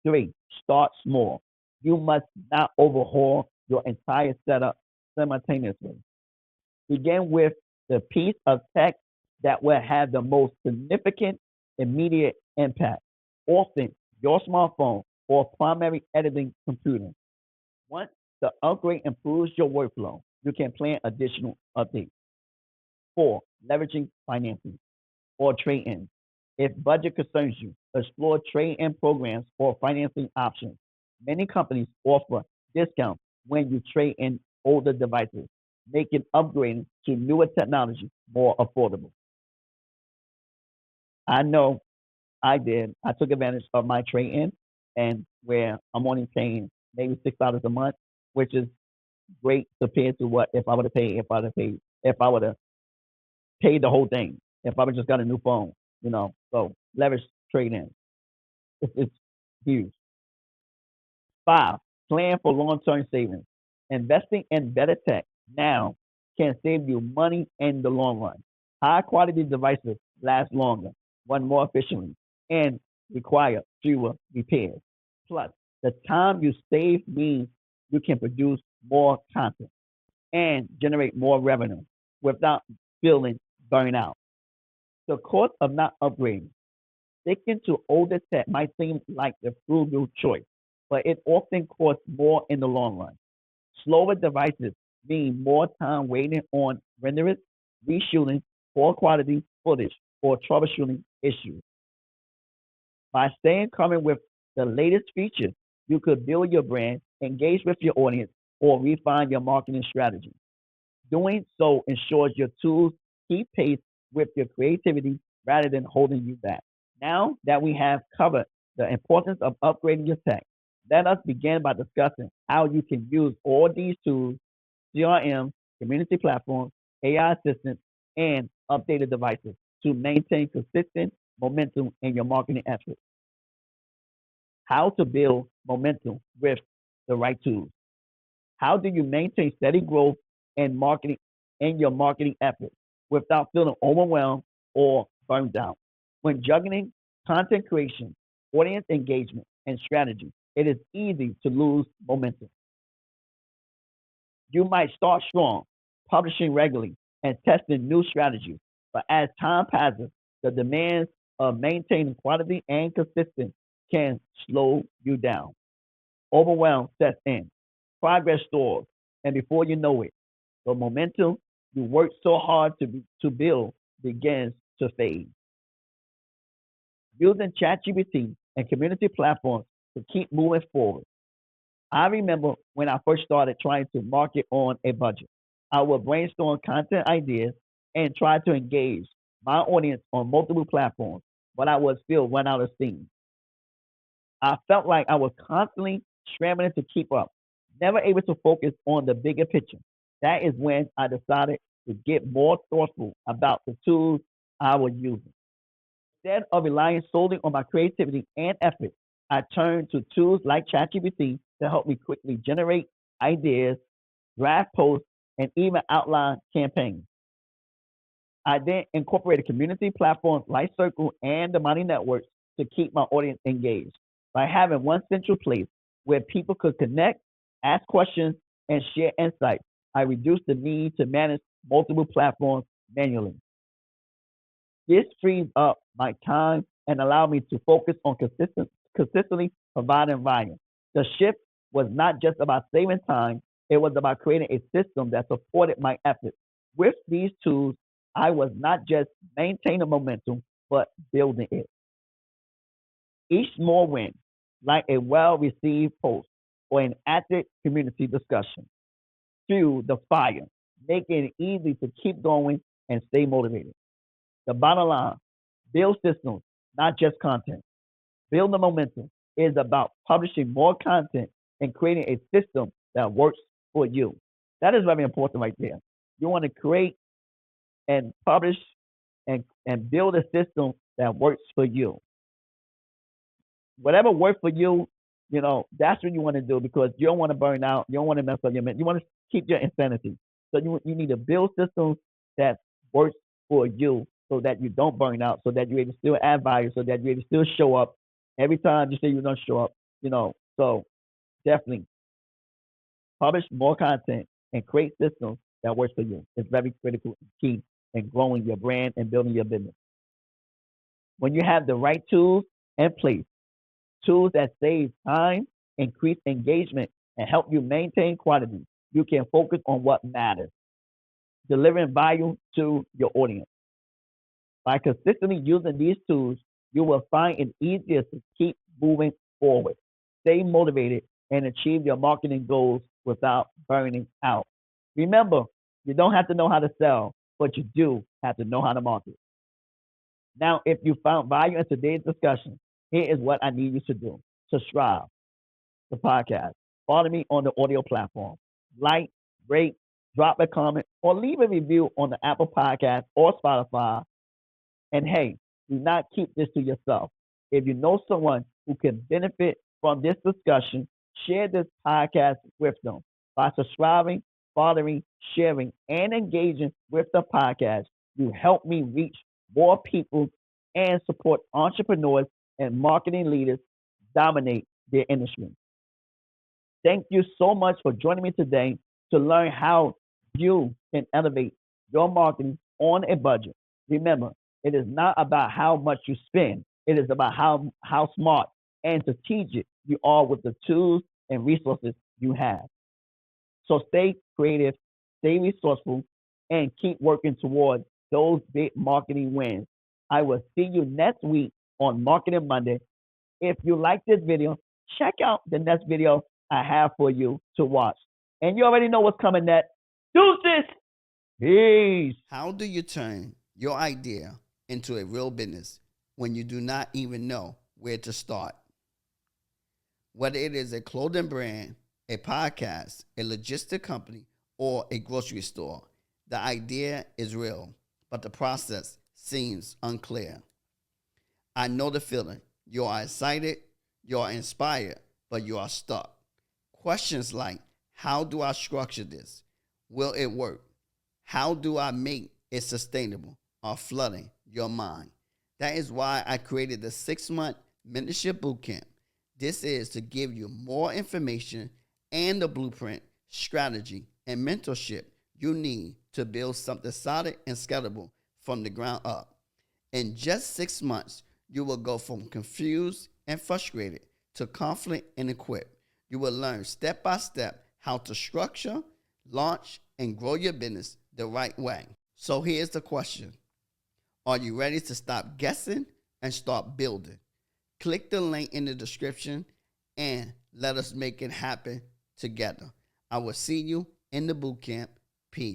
Three, start small. You must not overhaul your entire setup simultaneously. Begin with the piece of tech that will have the most significant immediate impact, often your smartphone or primary editing computer. Once the upgrade improves your workflow, you can plan additional updates. Four, leveraging financing or trade-ins. If budget concerns you, explore trade-in programs or financing options. Many companies offer discounts when you trade in older devices, making upgrading to newer technology more affordable. I know I did. I took advantage of my trade-in, and where I'm only paying maybe $6 a month, which is great compared to what if I would have paid if I would have paid the whole thing if I would just got a new phone, you know. So leverage trade-in. It's huge. Five, plan for long-term savings. Investing in better tech now can save you money in the long run. High-quality devices last longer, run more efficiently, and require fewer repairs. Plus, the time you save means you can produce more content and generate more revenue without feeling burned out. The cost of not upgrading. Sticking to older tech might seem like the frugal choice, but it often costs more in the long run. Slower devices mean more time waiting on renderers, reshooting, poor quality footage, or troubleshooting issues. By staying current with the latest features, you could build your brand, engage with your audience, or refine your marketing strategy. Doing so ensures your tools keep pace with your creativity rather than holding you back. Now that we have covered the importance of upgrading your tech, let us begin by discussing how you can use all these tools, CRM, community platforms, AI assistants, and updated devices to maintain consistent momentum in your marketing efforts. How to build momentum with the right tools. How do you maintain steady growth and marketing in your marketing efforts without feeling overwhelmed or burned out? When juggling content creation, audience engagement, and strategy, it is easy to lose momentum. You might start strong, publishing regularly and testing new strategies, but as time passes, the demands of maintaining quality and consistency can slow you down. Overwhelm sets in, progress stalls, and before you know it, the momentum you worked so hard to build begins to fade. Using ChatGPT and community platforms to keep moving forward. I remember when I first started trying to market on a budget. I would brainstorm content ideas and try to engage my audience on multiple platforms, but I would still run out of steam. I felt like I was constantly scrambling to keep up, never able to focus on the bigger picture. That is when I decided to get more thoughtful about the tools I was using. Instead of relying solely on my creativity and effort, I turned to tools like ChatGPT to help me quickly generate ideas, draft posts, and even outline campaigns. I then incorporated community platforms like Circle and the Money Networks to keep my audience engaged. By having one central place where people could connect, ask questions, and share insights, I reduced the need to manage multiple platforms manually. This frees up my time and allowed me to focus on consistently providing value. The shift was not just about saving time, it was about creating a system that supported my efforts. With these tools, I was not just maintaining momentum, but building it. Each small win, like a well received post or an active community discussion, fuel the fire, making it easy to keep going and stay motivated. The bottom line, build systems, not just content. Build the momentum. It is about publishing more content and creating a system that works for you. That is very important right there. You want to create and publish and build a system that works for you. Whatever works for you, that's what you want to do because you don't want to burn out. You don't want to mess up your mental. You want to keep your insanity. So you need to build systems that works for you so that you don't burn out, so that you're able to still add value, so that you're able to still show up every time you say you don't show up. So definitely publish more content and create systems that works for you. It's very critical and key in growing your brand and building your business. When you have the right tools in place, tools that save time, increase engagement, and help you maintain quality, you can focus on what matters, delivering value to your audience. By consistently using these tools, you will find it easier to keep moving forward, stay motivated, and achieve your marketing goals without burning out. Remember, you don't have to know how to sell, but you do have to know how to market. Now, if you found value in today's discussion, here is what I need you to do. Subscribe to the podcast. Follow me on the audio platform. Like, rate, drop a comment, or leave a review on the Apple Podcast or Spotify. And hey, do not keep this to yourself. If you know someone who can benefit from this discussion, share this podcast with them. By subscribing, following, sharing, and engaging with the podcast, you help me reach more people and support entrepreneurs and marketing leaders dominate their industry. Thank you so much for joining me today to learn how you can elevate your marketing on a budget. Remember, it is not about how much you spend. It is about how smart and strategic you are with the tools and resources you have. So stay creative, stay resourceful, and keep working towards those big marketing wins. I will see you next week on Marketing Monday. If you like this video, check out the next video I have for you to watch. And you already know what's coming next. Deuces! Peace! How do you turn your idea into a real business when you do not even know where to start? Whether it is a clothing brand, a podcast, a logistic company, or a grocery store, the idea is real, but the process seems unclear. I know the feeling. You are excited, you are inspired, but you are stuck. Questions like, how do I structure this? Will it work? How do I make it sustainable? Are flooding your mind. That is why I created the 6-month mentorship bootcamp. This is to give you more information and the blueprint, strategy, and mentorship you need to build something solid and scalable from the ground up. In just 6 months, you will go from confused and frustrated to confident and equipped. You will learn step by step how to structure, launch, and grow your business the right way. So here's the question. Are you ready to stop guessing and start building? Click the link in the description and let us make it happen together. I will see you in the bootcamp. Peace.